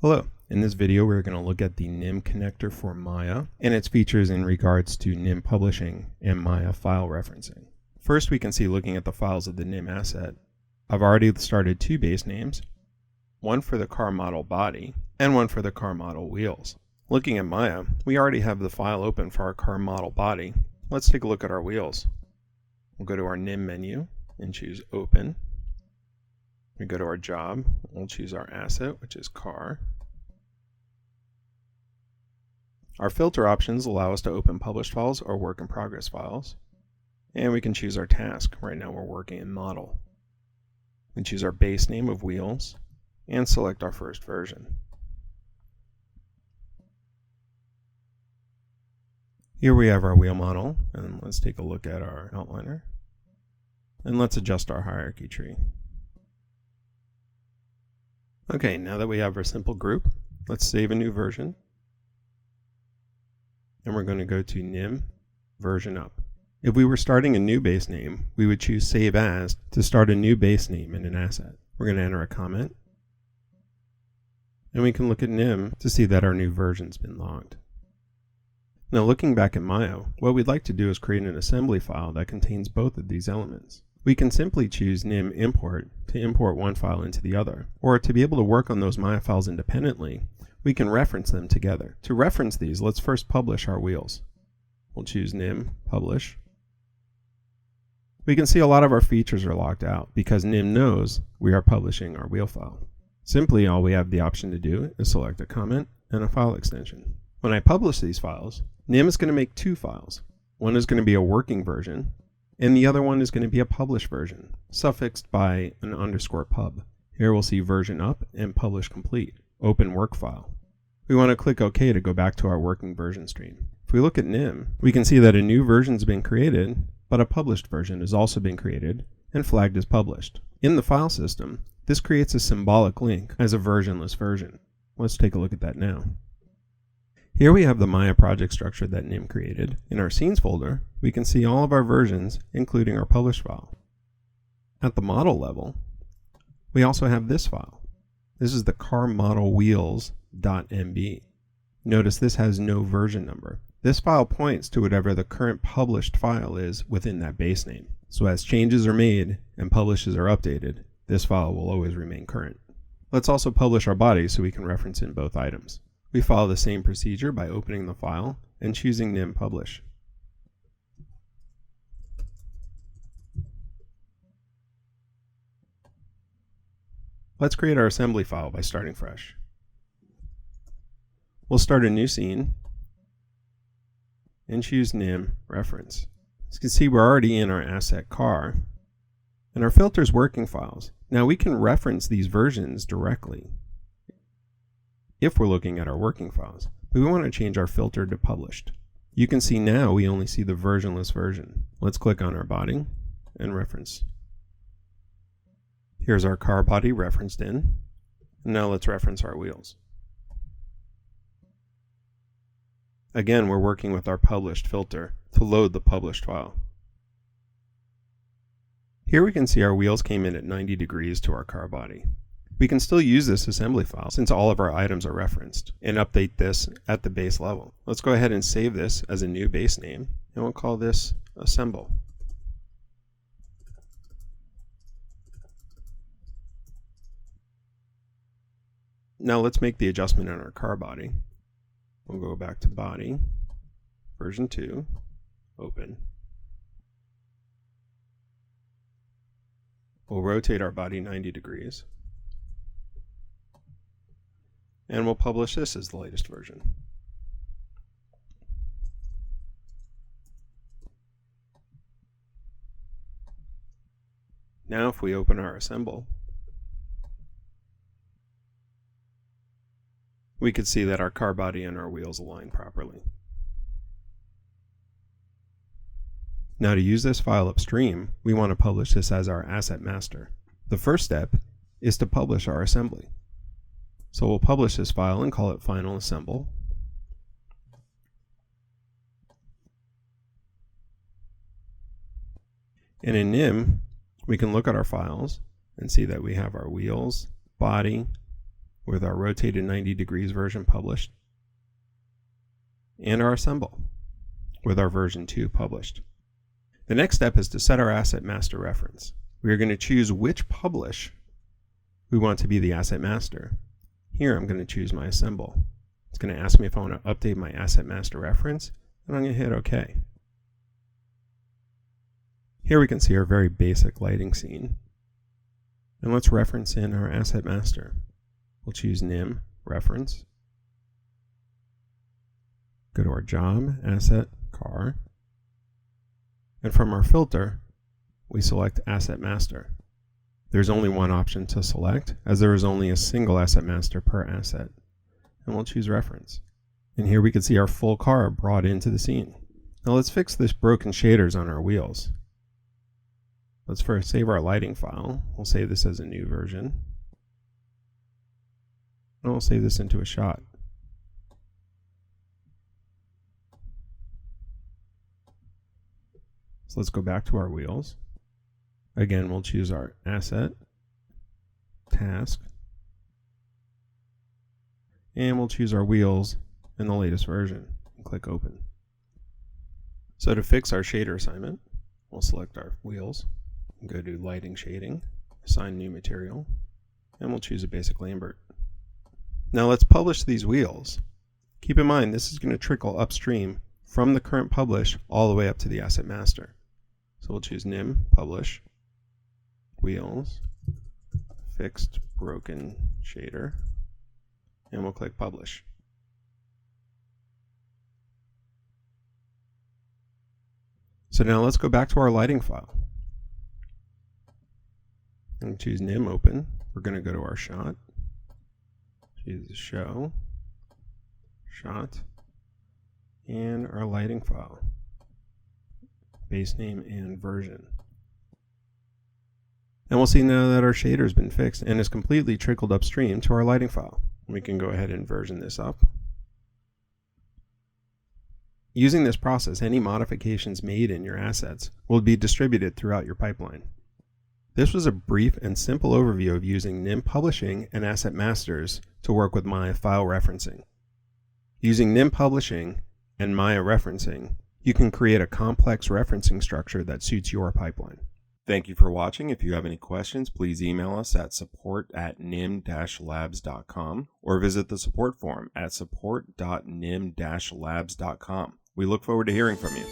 Hello, in this video we're going to look at the NIM connector for Maya and its features in regards to NIM publishing and Maya file referencing. First, we can see, looking at the files of the NIM asset, I've already started two base names, one for the car model body and one for the car model wheels. Looking at Maya, we already have the file open for our car model body. Let's take a look at our wheels. We'll go to our NIM menu and choose Open. We go to our job, we'll choose our asset, which is car. Our filter options allow us to open published files or work in progress files. And we can choose our task. Right now we're working in model. We choose our base name of wheels and select our first version. Here we have our wheel model, and let's take a look at our outliner. And let's adjust our hierarchy tree. Okay, now that we have our simple group, let's save a new version. And we're going to go to NIM version up. If we were starting a new base name, we would choose Save As to start a new base name in an asset. We're going to enter a comment. And we can look at NIM to see that our new version's been logged. Now, looking back at Maya, what we'd like to do is create an assembly file that contains both of these elements. We can simply choose NIM import to import one file into the other, or to be able to work on those Maya files independently, we can reference them together. To reference these, let's first publish our wheels. We'll choose NIM publish. We can see a lot of our features are locked out because NIM knows we are publishing our wheel file. Simply, all we have the option to do is select a comment and a file extension. When I publish these files, NIM is going to make two files. One is going to be a working version, and the other one is going to be a published version, suffixed by an _pub. Here we'll see version up and publish complete, open work file. We want to click OK to go back to our working version stream. If we look at NIM, we can see that a new version's been created, but a published version has also been created and flagged as published. In the file system, this creates a symbolic link as a versionless version. Let's take a look at that now. Here we have the Maya project structure that NIM created. In our scenes folder, we can see all of our versions, including our published file. At the model level, we also have this file. This is the car model wheels.mb. Notice this has no version number. This file points to whatever the current published file is within that base name. So as changes are made and publishes are updated, this file will always remain current. Let's also publish our body so we can reference in both items. We follow the same procedure by opening the file and choosing NIM publish. Let's create our assembly file by starting fresh. We'll start a new scene and choose NIM reference. As you can see, we're already in our asset car, and our filter's working files. Now we can reference these versions directly if we're looking at our working files, but we want to change our filter to published. You can see now we only see the versionless version. Let's click on our body and reference. Here's our car body referenced in. And now let's reference our wheels. Again, we're working with our published filter to load the published file. Here we can see our wheels came in at 90 degrees to our car body. We can still use this assembly file since all of our items are referenced and update this at the base level. Let's go ahead and save this as a new base name, and we'll call this assemble. Now let's make the adjustment in our car body. We'll go back to body, version 2, open. We'll rotate our body 90 degrees. And we'll publish this as the latest version. Now if we open our assemble, we can see that our car body and our wheels align properly. Now to use this file upstream, we want to publish this as our asset master. The first step is to publish our assembly. So we'll publish this file and call it final assemble. And in NIM, we can look at our files and see that we have our wheels, body, with our rotated 90 degrees version published, and our assemble with our version 2 published. The next step is to set our asset master reference. We are going to choose which publish we want to be the asset master. Here I'm going to choose my assemble. It's going to ask me if I want to update my asset master reference, and I'm going to hit OK. Here we can see our very basic lighting scene. And let's reference in our asset master. We'll choose NIM reference. Go to our job, asset, car. And from our filter, we select asset master. There's only one option to select, as there is only a single asset master per asset. And we'll choose reference. And here we can see our full car brought into the scene. Now let's fix this broken shaders on our wheels. Let's first save our lighting file. We'll save this as a new version. And we'll save this into a shot. So let's go back to our wheels. Again, we'll choose our asset, task, and we'll choose our wheels in the latest version and click open. So to fix our shader assignment, we'll select our wheels and go to lighting shading, assign new material, and we'll choose a basic Lambert. Now let's publish these wheels. Keep in mind this is going to trickle upstream from the current publish all the way up to the asset master. So we'll choose NIM publish wheels fixed broken shader, and we'll click publish. So now let's go back to our lighting file and choose NIM open. We're going to go to our shot, choose show, shot, and our lighting file, base name and version. And we'll see now that our shader has been fixed and is completely trickled upstream to our lighting file. We can go ahead and version this up. Using this process, any modifications made in your assets will be distributed throughout your pipeline. This was a brief and simple overview of using NIM Publishing and Asset Masters to work with Maya file referencing. Using NIM Publishing and Maya referencing, you can create a complex referencing structure that suits your pipeline. Thank you for watching. If you have any questions, please email us at support@nim-labs.com or visit the support forum at support.nim-labs.com. We look forward to hearing from you.